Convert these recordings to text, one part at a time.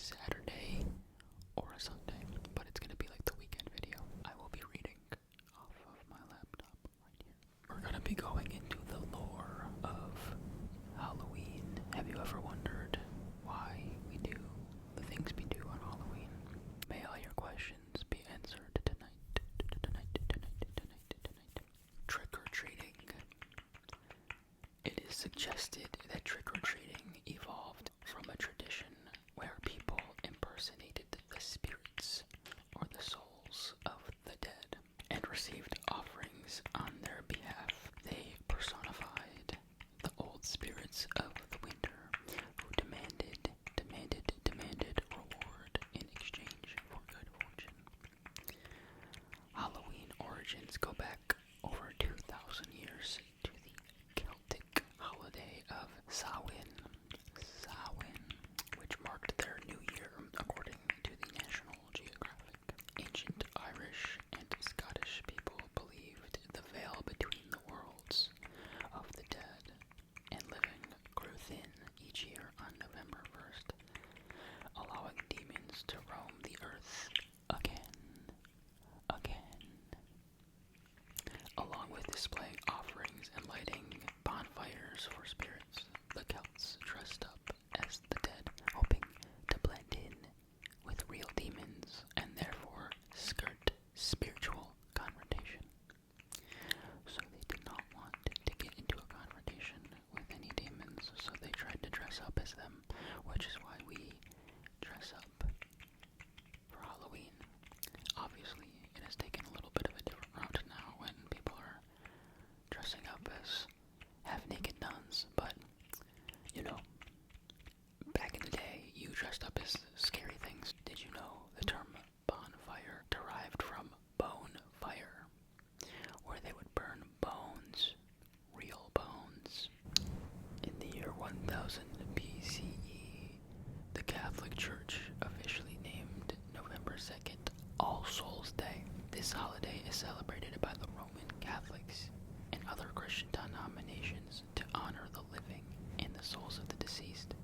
Saturday or a Sunday, but it's gonna be like the weekend video. I will be reading off of my laptop right here. We're gonna be going into the lore of Halloween. Have you ever wondered why we do the things we do on Halloween? May all your questions be answered tonight. Trick-or-treating. It is suggested that trick-or-treating evolved from a tradition where people impersonated the spirits or the souls of the dead and received offerings on their behalf. They personified the old spirits of the winter who demanded reward in exchange for good fortune. Halloween origins go back over 2,000 years to the Celtic holiday of Samhain, which marked their new year according to the National Geographic. Ancient Irish and Scottish people believed the veil between the worlds of the dead and living grew thin each year on November 1st, allowing demons to roam the earth again. Along with displaying offerings and lighting bonfires for spirits, the Celts dressed up as the dead, hoping to blend in with real demons and therefore skirt spiritual confrontation. So they did not want to get into a confrontation with any demons, so they tried to dress up as them, which is why we dress up for Halloween. Obviously, it has taken a little bit of a different route now when people are dressing up as half-naked nuns, but, you know, back in the day, you dressed up as scary things. Did you know the term bonfire derived from bone fire, where they would burn bones, real bones? In the year 1000 BCE, the Catholic Church officially named November 2nd All Souls Day. This holiday is celebrated by the Roman Catholics and other Christian denominations to honor the living and the souls of the deceased.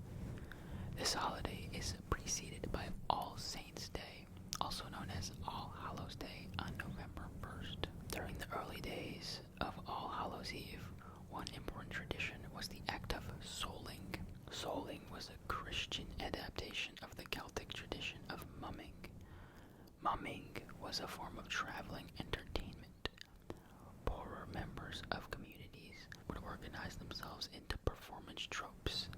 This holiday is preceded by All Saints Day, also known as All Hallows Day, on November 1st. During the early days of All Hallows Eve, one important tradition was the act of souling. Souling was a Christian adaptation of the Celtic tradition of mumming. Mumming was a form of traveling entertainment. Poorer members of communities would organize themselves into performance tropes,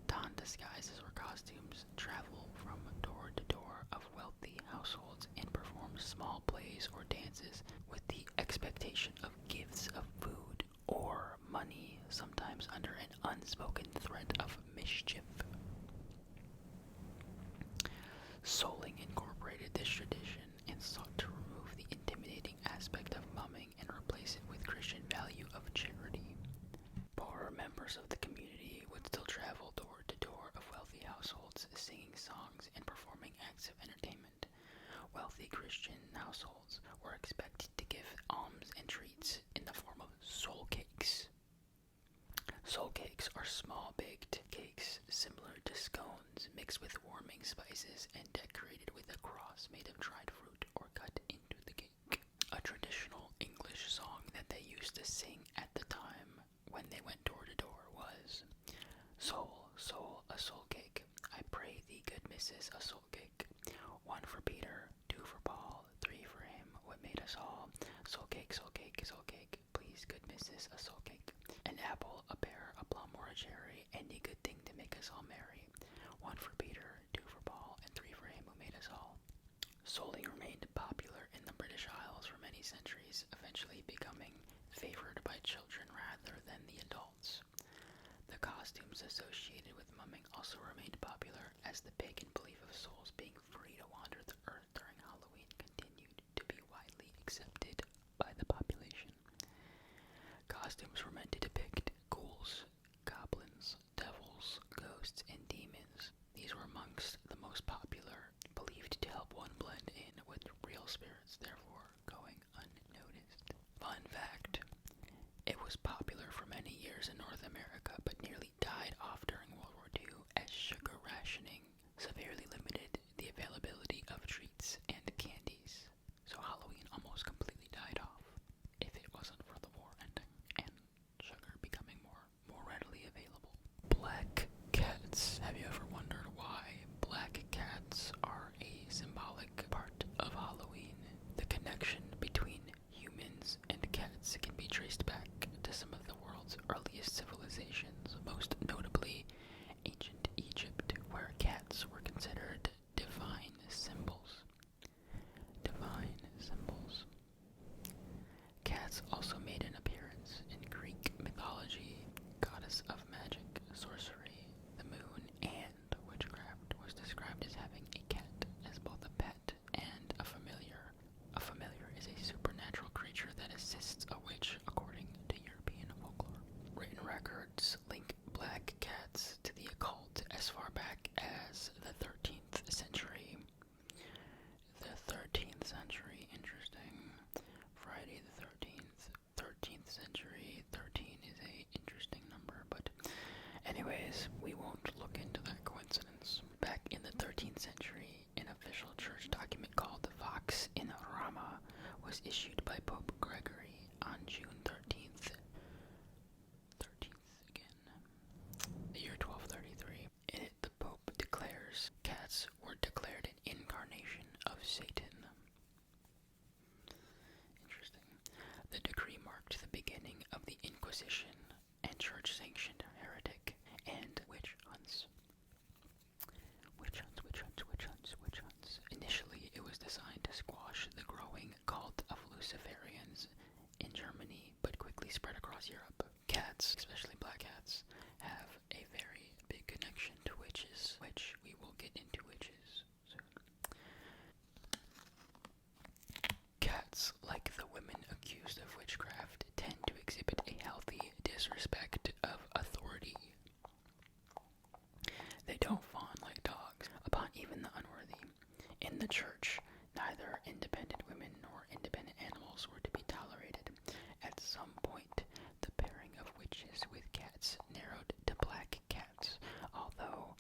don disguises or costumes, travel from door to door of wealthy households, and perform small plays or dances with the expectation of gifts of food or money, sometimes under an unspoken threat of mischief. Souling incorporated this tradition and sought to remove the intimidating aspect of mumming and replace it with Christian value of charity. Poorer members of the community would still travel door to door of wealthy households, singing songs and performing acts of entertainment. Wealthy Christian households were expected to give alms and treats in the form of soul cakes. Soul cakes are small baked cakes similar to scones mixed with warming spices and decorated with a cross made of dried fruit or cut into the cake. A traditional English song that they used to sing at the time when they went door to door was, "Soul, soul, a soul cake. I pray thee, good missus, a soul cake. 1 for Peter, 2 for Paul, 3 for him, what made us all. Soul cake, soul cake, soul cake. Please, good missus, a soul cake. An apple, a pear, a plum, or a cherry. Any good thing to make us all merry. 1 for Peter, 2 for Paul, and 3 for him who made us all." Souling remained popular in the British Isles for many centuries, eventually becoming favored by children rather than the adults. The costumes associated with mumming also remained popular as the pagan belief of souls being free to wander the earth during Halloween continued to be widely accepted by the population. Costumes were meant to depict ghouls, goblins, devils, ghosts, and demons. These were amongst the most popular, believed to help one blend in with real spirits, therefore going unnoticed. Fun fact, it was popular for many years in North America, but nearly died off during World War II as sugar rationing severely limited across Europe. Cats, especially black cats, have a very big connection to witches, which we will get into witches soon. Cats, like the women accused of witchcraft, tend to exhibit a healthy disrespect of authority. They don't fawn like dogs upon even the unworthy. In the church, neither independent women nor independent animals were to be tolerated. At some point, the pairing of witches with cats narrowed to black cats, although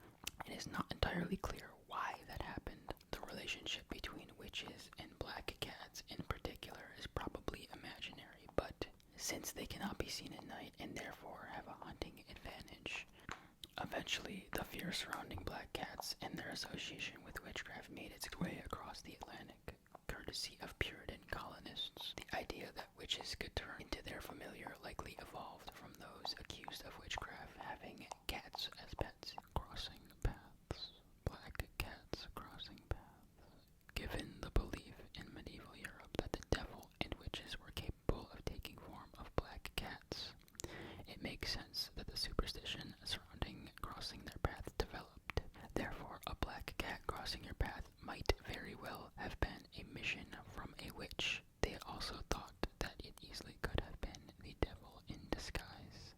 it is not entirely clear why that happened. The relationship between witches and black cats in particular is probably imaginary, but since they cannot be seen at night and therefore have a hunting advantage, eventually the fear surrounding black cats and their association with witchcraft made its way across the Atlantic, courtesy of Puritan colonists. The idea that witches could turn into their familiar likely evolved from those accused of witchcraft having cats as pets. Crossing paths. Black cats crossing paths. Given the belief in medieval Europe that the devil and witches were capable of taking form of black cats, it makes sense that the superstition surrounding crossing their path developed. Therefore, a black cat crossing your path might very well have been a mission from a witch. They also thought that it easily could have been the devil in disguise,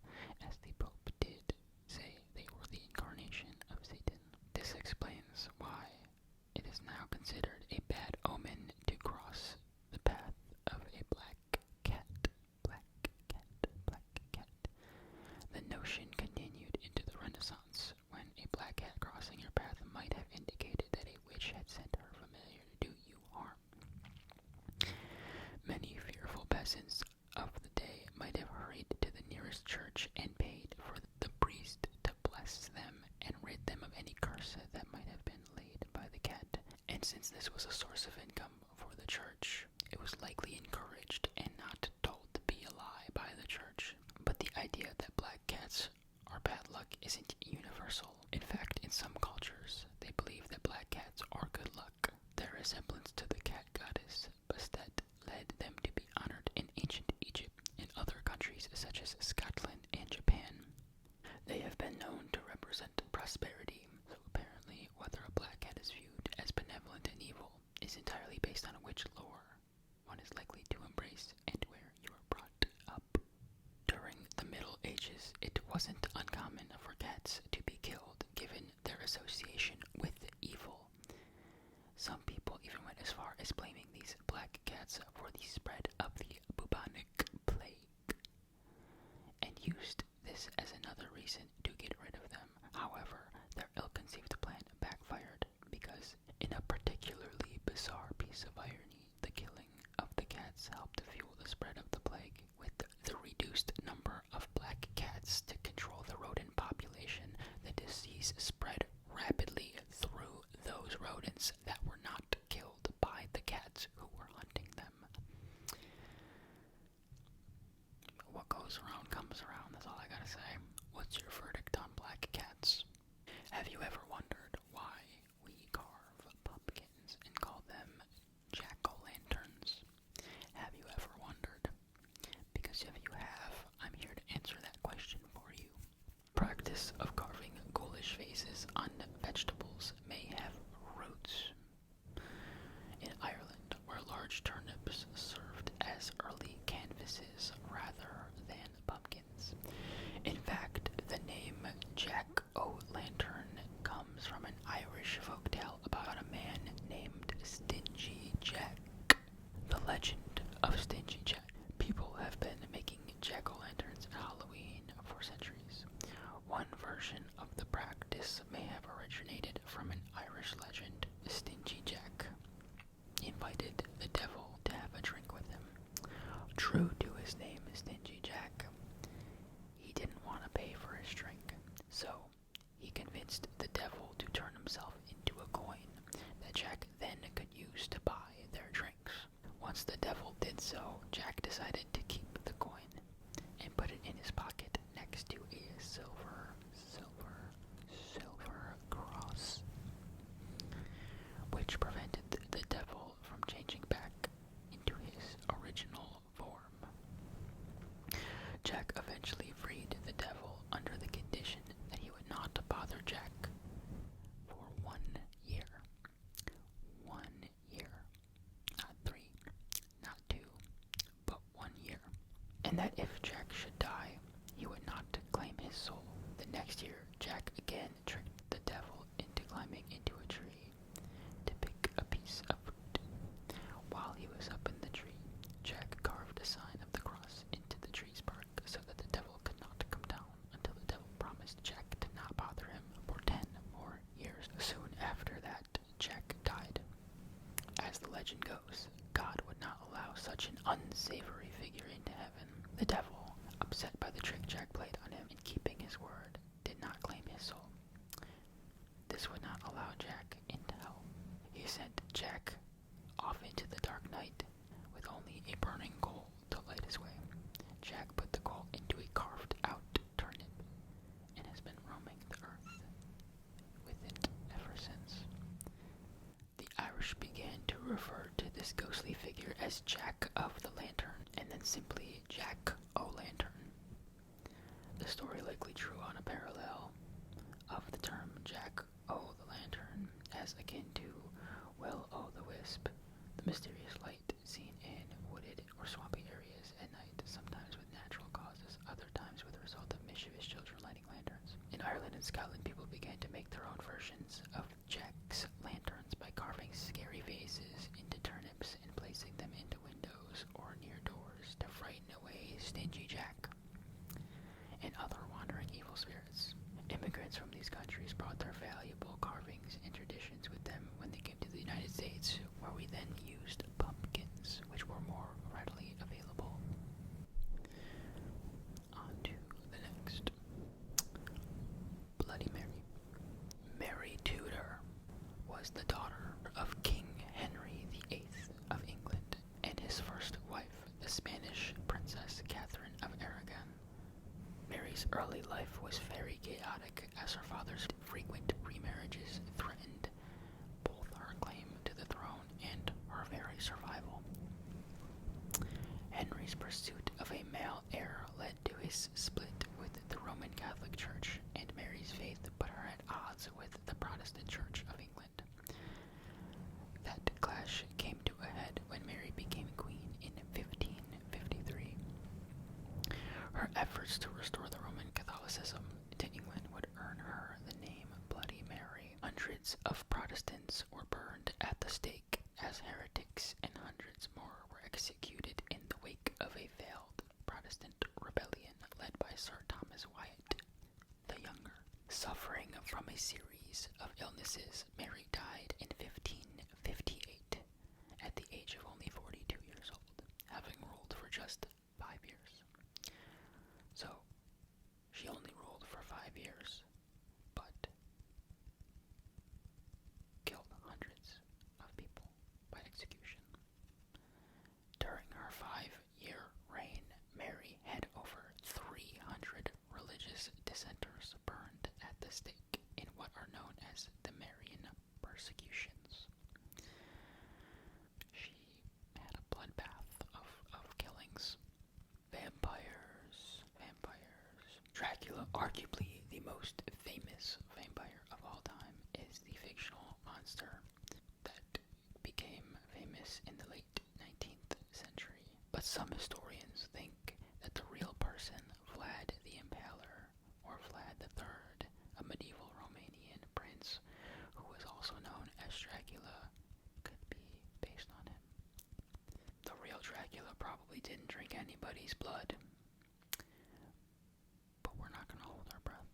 as the Pope did say they were the incarnation of Satan. This explains why it is now considered a bad omen to cross the path of a black cat. Black cat, black cat. The notion continued into the Renaissance, when a black cat crossing your path might have indicated that a witch had sent her familiar to do you harm. Many fearful peasants of the day might have hurried to the nearest church and paid for the priest to bless them and rid them of any curse that might have been laid by the cat. And since this was a source of income for the church, it was likely encouraged and not told to be a lie by the church. But the idea that black cats are bad luck isn't universal. In fact, in some cultures, they believe that black cats are good luck. Their resemblance to the cat goddess Bastet led them to be honored in ancient Egypt and other countries such as Scotland and Japan. They have been known to represent prosperity, so apparently whether a black cat is viewed as benevolent and evil is entirely based on which lore one is likely to embrace and where you are brought up. During the Middle Ages, it wasn't uncommon for cats to be killed given their association with evil. Some people even went as far as blaming these black cats for the spread of the bubonic plague, and used this as another reason to get rid of them. However, their ill-conceived plan backfired, because in a particularly bizarre piece of irony, the killing of the cats helped fuel the spread of the plague. With the reduced number of black cats to control the rodent population, the disease spread rapidly through those rodents that were not killed by the cats who were hunting them. What goes around comes around, that's all I gotta say. What's your verdict on black cats? Have you ever wondered why we carve pumpkins and call them jack-o'-lanterns? Have you ever wondered? Because if you have, I'm here to answer that question for you. Practice of carving ghoulish faces on vegetables may have roots in Ireland, where large turnips served as early canvases rather than pumpkins. In fact, the name jack-o'-lantern comes and that if Jack should die, he would not claim his soul. The next year, Jack again tricked the devil into climbing into a tree to pick a piece of fruit. While he was up in the tree, Jack carved a sign of the cross into the tree's bark so that the devil could not come down until the devil promised Jack to not bother him for 10 more years. Soon after that, Jack died. As the legend goes, God would not allow such an unsavory figure into heaven. The devil, upset by the trick Jack played on him in keeping his word, did not claim his soul. This would not allow Jack into hell. He sent Jack off into the dark night with only a burning coal to light his way. Jack put the coal into a carved out turnip and has been roaming the earth with it ever since. The Irish began to refer to this ghostly figure as Jack of the Lantern, and then simply Jack O' Lantern. The story likely drew on a parallel of the term Jack O' the Lantern as akin to Will O' the Wisp, the mysterious light seen in wooded or swampy areas at night, sometimes with natural causes, other times with the result of mischievous children lighting lanterns. In Ireland and Scotland, people began to make their own versions of Jack's lanterns by carving scary faces into turnips and placing them into windows or near doors to frighten away Stingy Jack and other wandering evil spirits. Immigrants from these countries brought their valuable carvings and traditions with them when they came to the United States, where we then used pumpkins, which were more readily available. On to the next. Bloody Mary. Mary Tudor was the daughter of King Henry VIII of England and his first wife, the Spanish Princess Catherine of Aragon. Mary's early life was very chaotic, as her father's frequent remarriages threatened both her claim to the throne and her very survival. Henry's pursuit of a male heir led to his split with the Roman Catholic Church, and Mary's faith put her at odds with the Protestant Church of England. That clash came to a head when Mary became queen in 1553. Her efforts to restore the Roman Catholicism to England would earn her the name Bloody Mary. Hundreds of Protestants were burned at the stake as heretics, and hundreds more were executed in the wake of a failed Protestant rebellion led by Sir Thomas Wyatt the Younger. Suffering from a series of illnesses, Mary died in 1558 at the age of only 42 years old, having ruled for just 5 years. So, she only ruled for 5 years, but killed hundreds of people by execution. During her 5-year reign, Mary had over 300 religious dissenters burned at the stake in what are known as the Marian persecutions. She had a bloodbath of killings. Vampires. Dracula, arguably the most famous vampire of all time, is the fictional monster that became famous in the late 19th century. But some historians think that the real person, Vlad the Impaler, or Vlad III, a medieval Romanian prince who was also known as Dracula, could be based on him. The real Dracula probably didn't drink anybody's blood, but we're not going to hold our breath.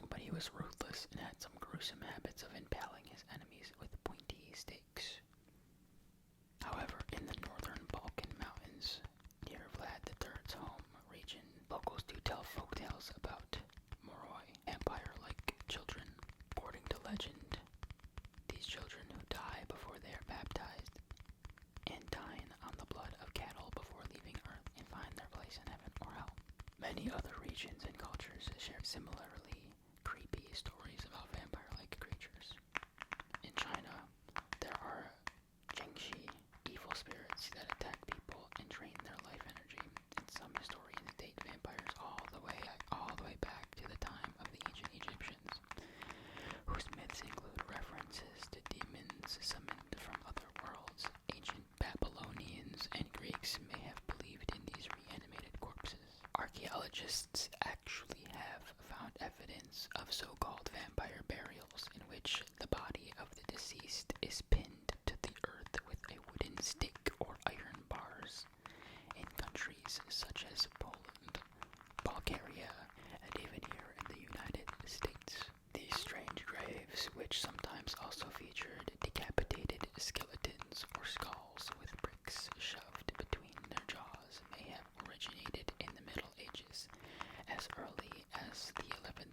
But he was ruthless and had some gruesome habits of impaling his enemies with pointy stakes. However, in the northern Balkan mountains, near Vlad III's home region, locals do tell folktales about Moroi, vampire-like children. According to legend, these children who die before they are baptized and dine on the blood of cattle before leaving Earth and find their place in heaven or hell. Many other regions and cultures share similarly creepy stories about vampire-like creatures. In China, there are Jingxi, evil spirits that attack people and drain their life energy, and some historians date vampires all the way back to the time of the ancient Egyptians, whose myths include references to demons summoned from other worlds. Ancient Babylonians and Greeks may have believed in these reanimated corpses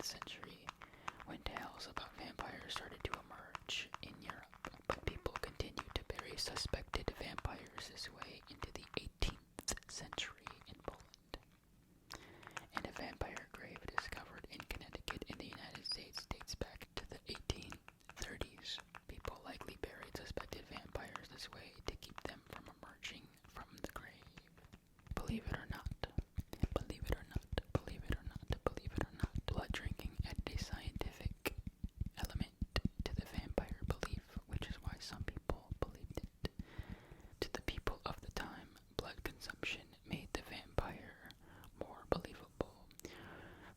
century, when tales about vampires started to emerge in Europe, but people continued to bury suspected vampires this way into the 18th century in Poland. And a vampire grave discovered in Connecticut in the United States dates back to the 1830s. People likely buried suspected vampires this way to keep them from emerging from the grave. Believe it or not, believe it or not, believe it or not, believe it or not, blood drinking added a scientific element to the vampire belief, which is why some people believed it. To the people of the time, blood consumption made the vampire more believable,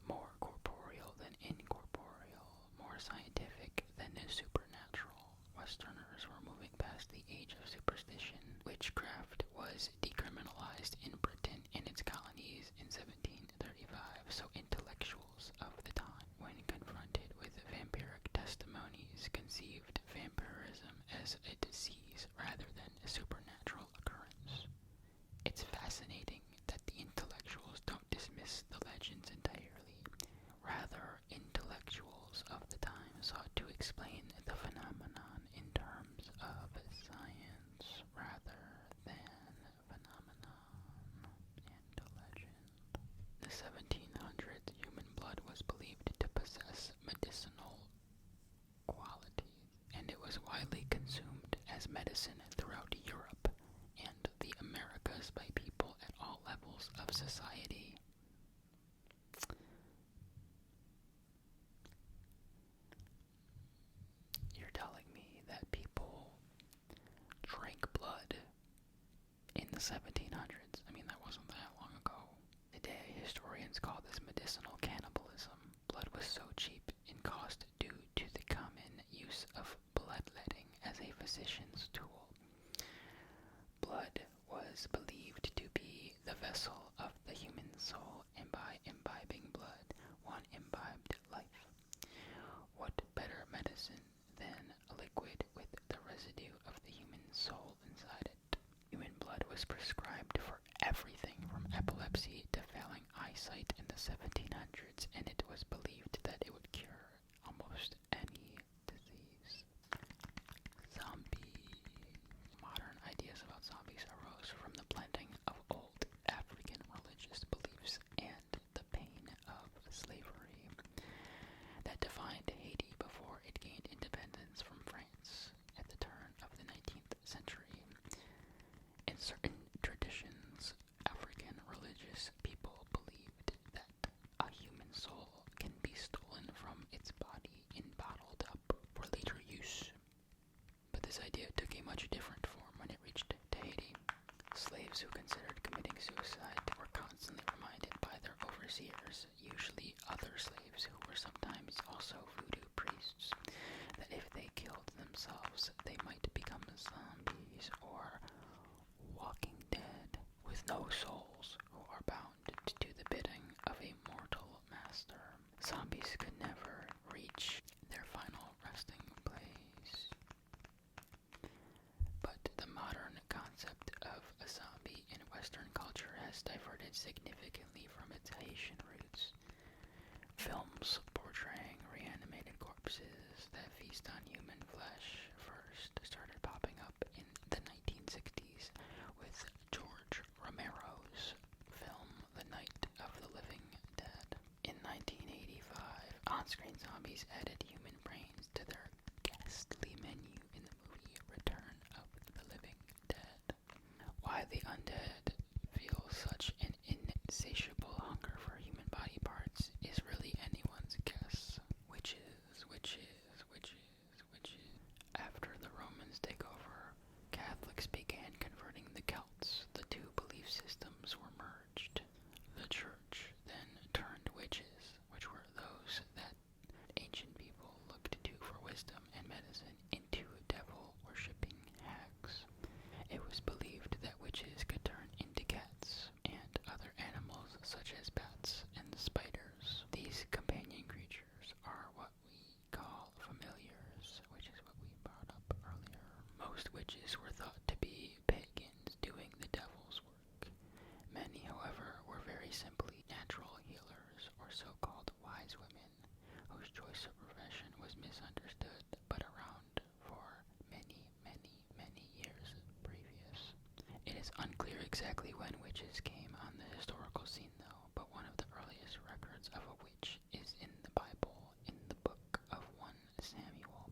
more corporeal than incorporeal, more scientific than the supernatural. Westerners were moving past the age of superstition. Witchcraft was decriminalized in Britain and its colonies in 1735, so intellectuals of the time, when confronted with vampiric testimonies, conceived vampirism as a disease rather than a supernatural occurrence. It's fascinating that the intellectuals don't dismiss the legends entirely. Rather, intellectuals of the time sought to explain the phenomenon in terms of science rather than phenomenon and legend. In the 1700s, human blood was believed to possess medicinal qualities, and it was widely consumed as medicine throughout Europe and the Americas by people at all levels of society. You're telling me that people drank blood in the 1700s? I mean, that wasn't that long ago. Today, historians call this medicinal cannibalism. Blood was so cheap in cost due to the common use of bloodletting as a physician's tool. Blood was believed to be the vessel of the human soul, and by imbibing blood, one imbibed life. What better medicine than a liquid with the residue of the human soul inside it? Human blood was prescribed for everything from epilepsy to failing eyesight in the 1700s, and it was believed that it would cure almost any disease. Zombies. Modern ideas about zombies arose from the blending of old African religious beliefs and the pain of slavery that defined Haiti before it gained independence from France at the turn of the 19th century. In certain traditions, African religious people believed that a human soul can be stolen from its body and bottled up for later use. But this idea took a much different form when it reached Haiti. Slaves who considered committing suicide were constantly reminded by their overseers, usually other slaves who were sometimes also voodoo priests, that if they killed themselves, they might become zombies or walking dead with no souls who are bound to do the bidding of a mortal master. Zombies could never reach their final resting place. But the modern concept of a zombie in Western culture has diverted significantly from its Haitian roots. Films portraying reanimated corpses that feast on human flesh first started popping up in the 1960s with George Romero's film The Night of the Living Dead. In 1985, on-screen zombies added human brains to their ghastly menu in the movie Return of the Living Dead. Why the undead feel such an insatiable hunger for human body parts is really anyone's guess. Witches, witches, witches, witches. After the Romans take over, Catholics began converting the Celts. The two belief systems were merged. The church then turned witches, which were those that ancient people looked to for wisdom and medicine, into devil-worshipping hags. It was believed that witches could turn into cats and other animals such as bats and spiders. These companion creatures are what we call familiars, which is what we brought up earlier. Most witches were thought to be pagans doing the devil's work. Many, however, were very simply natural healers or so-called wise women exactly when witches came on the historical scene, though, but one of the earliest records of a witch is in the Bible, in the book of 1 Samuel,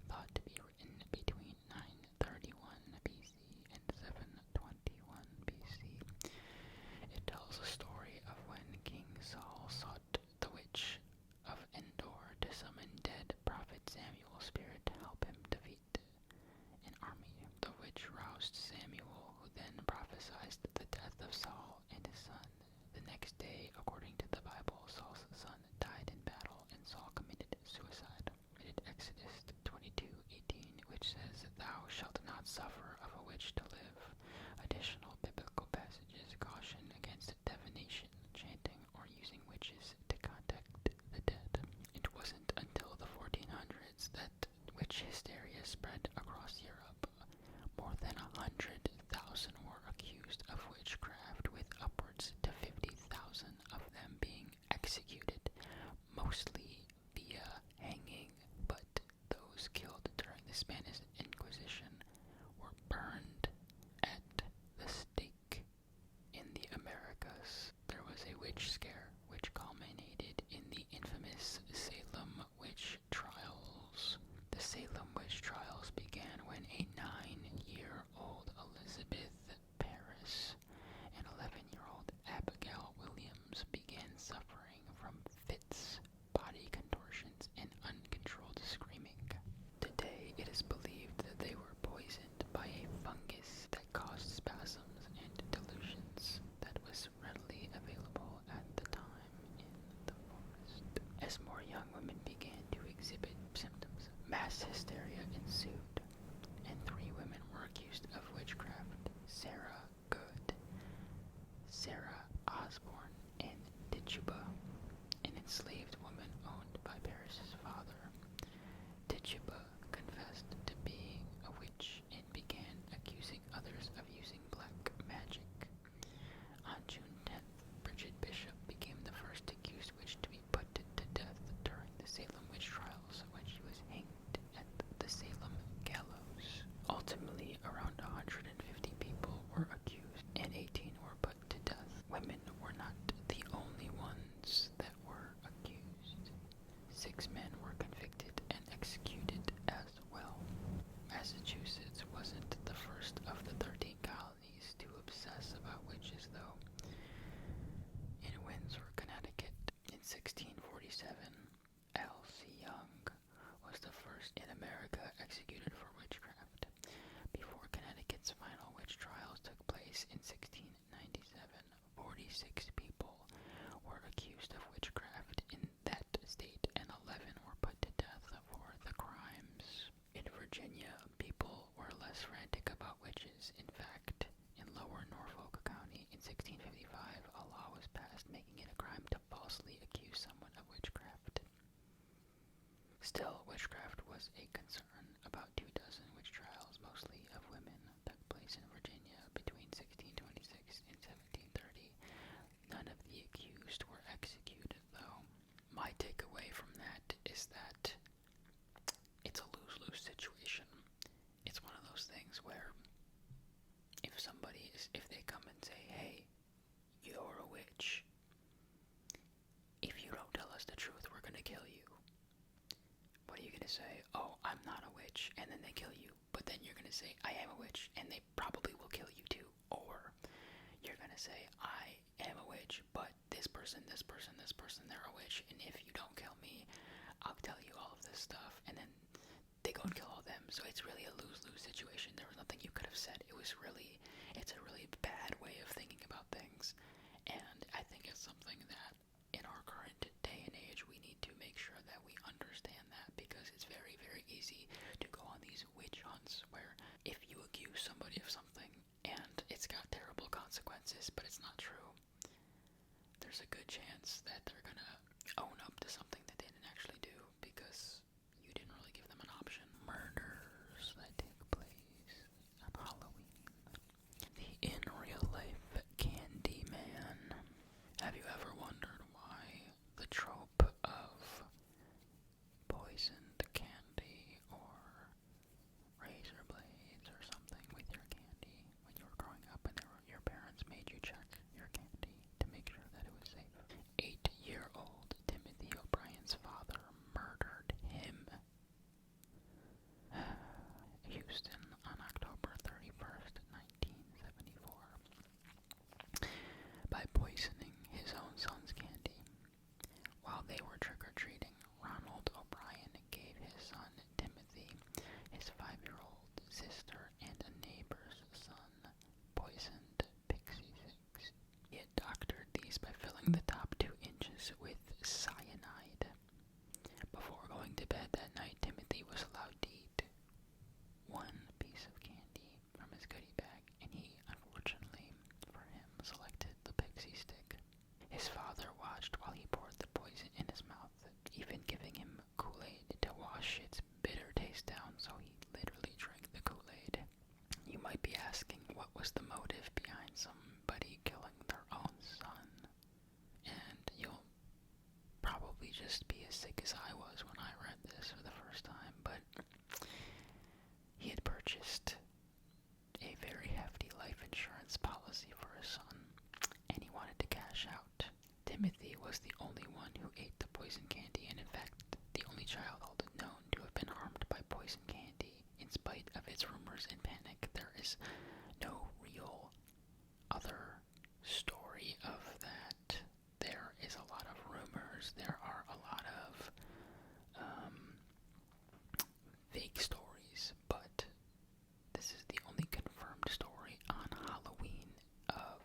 thought to be written between 931 BC and 721 BC. It tells a story of when King Saul sought the witch of Endor to summon dead prophet Samuel's spirit to help him defeat an army. The witch roused Samuel, who then prophesied the death of Saul and his son. The next day, according to the Bible, Saul's son died in battle and Saul committed suicide. Read Exodus 22:18, which says, "Thou shalt not suffer of a witch to live." Additional biblical passages caution against divination, chanting, or using witches to contact the dead. It wasn't until the 1400s that witch hysteria spread across Europe. More than 100,000 were accused of witchcraft, with upwards to 50,000 of them being executed, mostly via hanging, but those killed during the Spanish Inquisition were burned at the stake. In the Americas, there was a witch scare which culminated in the infamous Salem witch trials. The Salem witch trials began when a 9-year-old Elizabeth Paris and 11-year-old Abigail Williams began suffering from fits, body contortions, and uncontrolled screaming. Today, it is believed that they were poisoned by a fungus that caused spasms and delusions that was readily available at the time in the forest. As more young women began to exhibit symptoms, mass hysteria ensued, and 3 women were accused of witchcraft: Sarah Good, Sarah Osborne, and Tituba, an enslaved woman owned by Paris's father. Tituba confessed to being a witch and began accusing others of using black magic. On June 10th, Bridget Bishop became the first accused witch to be put to death during the Salem witch trials when she was hanged at the Salem gallows. Ultimately, around 150 people were accused and 18 were put to death. Women were not the only ones that were accused. 6 men were convicted and executed as well. Massachusetts wasn't the first of the 13 colonies to obsess about witches, though. In Windsor, Connecticut, in 1647, L.C. Young was the first in America executed for witchcraft. Before Connecticut's final witch trials took place in 1697, 46 people were accused of witchcraft in that state, and 11 were put to death for the crimes. In Virginia, people were less frantic about witches. In fact, in Lower Norfolk County in 1655, a law was passed making it a crime to falsely accuse someone of witchcraft. Still, witchcraft was a concern. About 2 dozen witch trials, mostly of women, took place in Virginia between 1626 and 1730. None of the accused were executed, though. My takeaway from that is that it's a lose-lose situation. It's one of those things where if they come and say, "Hey, you're a witch. If you don't tell us the truth, we're gonna kill you." What are you gonna say? "Oh, I'm not a witch," and then they kill you. But then you're gonna say, "I am a witch," and they probably will kill you too. Or you're gonna say, "I am a witch, but this person, they're a witch, and if you don't kill me, I'll tell you all of this stuff," and then they go and kill all of them. So it's really a lose-lose situation. There was nothing you could have said. It's a really bad way of thinking about things, and I think it's something that in our current day and age we need to make sure that we understand that, because it's very, very easy to go on these witch hunts where if you accuse somebody of something and it's got terrible consequences but it's not true, there's a good chance that they're gonna own up to something that they didn't actually do because you didn't really give them an option. Murders that take place on Halloween. It's rumors and panic. There is no real other story of that. There is a lot of rumors. There are a lot of fake stories, but this is the only confirmed story on Halloween of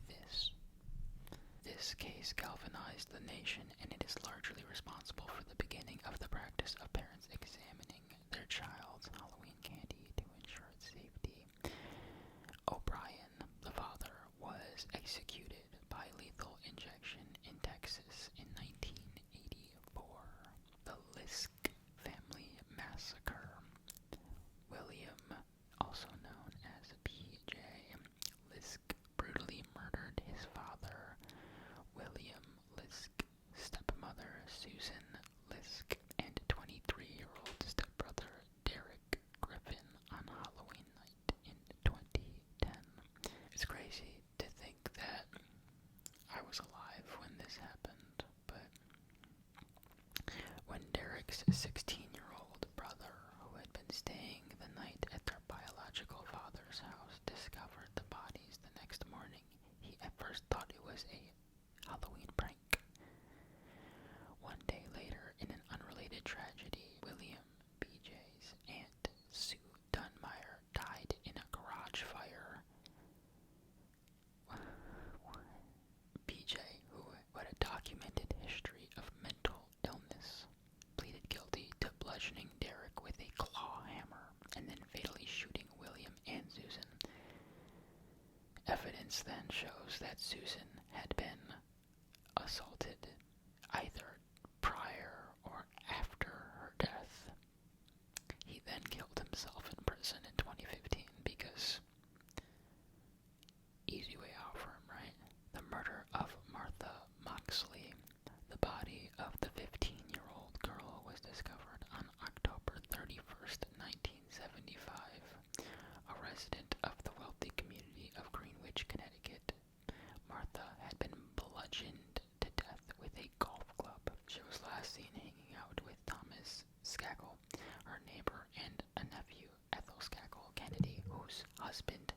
this. This case galvanized the nation, and it is largely responsible for the beginning of the practice of parents examining their child's Halloween candy to ensure its safety. O'Brien, the father, was executed by lethal injection in Texas in 1984. The Liske Family Massacre. William, also known as P.J. Liske, brutally murdered his father, William Liske, stepmother Susan Liske, and 23-year-old stepbrother Derek Griffin on Halloween night in 2010. It's crazy to think that I was alive when this happened, but when Derek's 16-year-old brother, who had been staying the night at their biological father's house, discovered the bodies the next morning, he at first thought it was a Halloween prank. One day later, in an unrelated tragedy, William B.J.'s aunt, Sue Dunmeyer, died in a garage fire. B.J., who had a documented history of mental illness, pleaded guilty to bludgeoning Derek with a claw hammer and then fatally shooting William and Susan. Evidence then shows that Susan had been assaulted either prior or after her death. He then killed himself in prison in 2015 because easy way out for him, right? The murder of Martha Moxley. The body of the 15-year-old girl was discovered on October 31st, 1975. A resident of the wealthy community of Greenwich, Connecticut, Martha had been bludgeoned to death with a golf club. She was last seen hanging out with Thomas Skagel, her neighbor, and a nephew, Ethel Skagel Kennedy, whose husband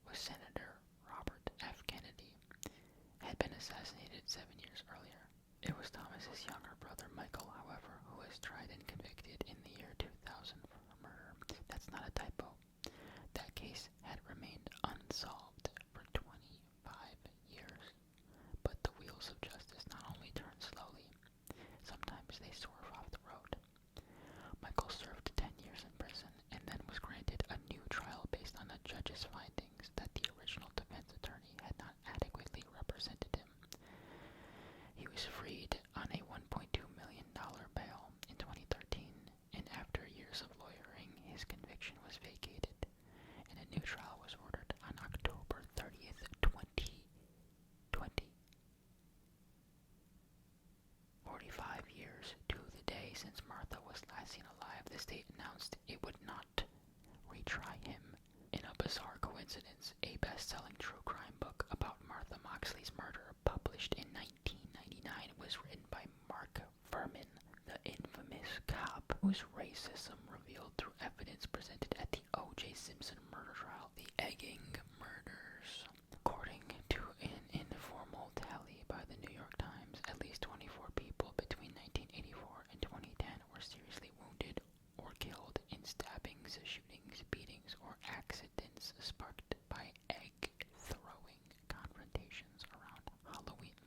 was Senator Robert F. Kennedy, had been assassinated 7 years earlier. It was Thomas's younger brother, Michael, however, who was tried and convicted in the year 2000 for murder. That's not a typo. That case had remained unsolved for 25 years. But the wheels of justice not only turn slowly, sometimes they swerve off the road. Michael served 10 years in prison and then was granted a new trial based on a judge's findings that the original defense attorney had not adequately represented him. He was freed on a $1.2 million bail in 2013, and after years of lawyering, his conviction was vacated, and a new trial was ordered on October 30th, 2020. 45 years to the day since Martha was last seen alive, the state announced it would not retry him. In a bizarre coincidence, a best-selling true crime book about Martha Moxley's murder, published in 1999, was written by Mark Furman, the infamous cop whose racism revealed through evidence presented at the O.J. Simpson murder trial, the Egging murders. According to an informal tally by the New York Times, at least 24 people between 1984 and 2010 were seriously wounded or killed in stabbings, shootings, beatings, or accidents sparked by egg-throwing confrontations around Halloween.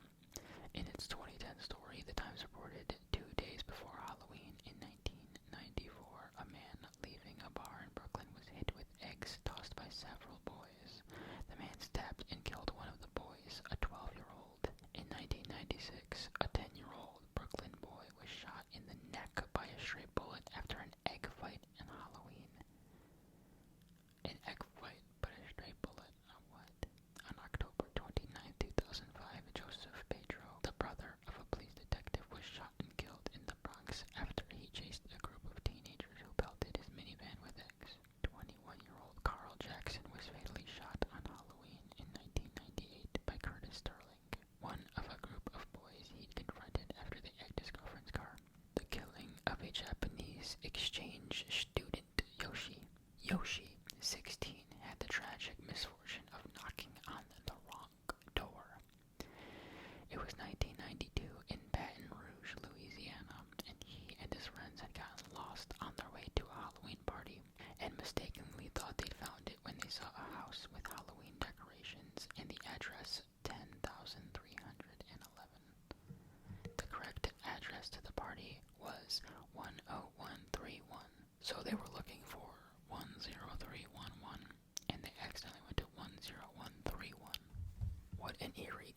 In its 2010 story, the Times reported 2 days before Halloween in 1994, a man leaving a bar in Brooklyn was hit with eggs tossed by several boys. The man stabbed and killed one of the boys, a 12-year-old. In 1996, a 10-year-old Brooklyn boy was shot in the neck by a stray bullet after an egg fight in Halloween. An egg fight, but a stray So they were looking for 10311, and they accidentally went to 10131. What an eerie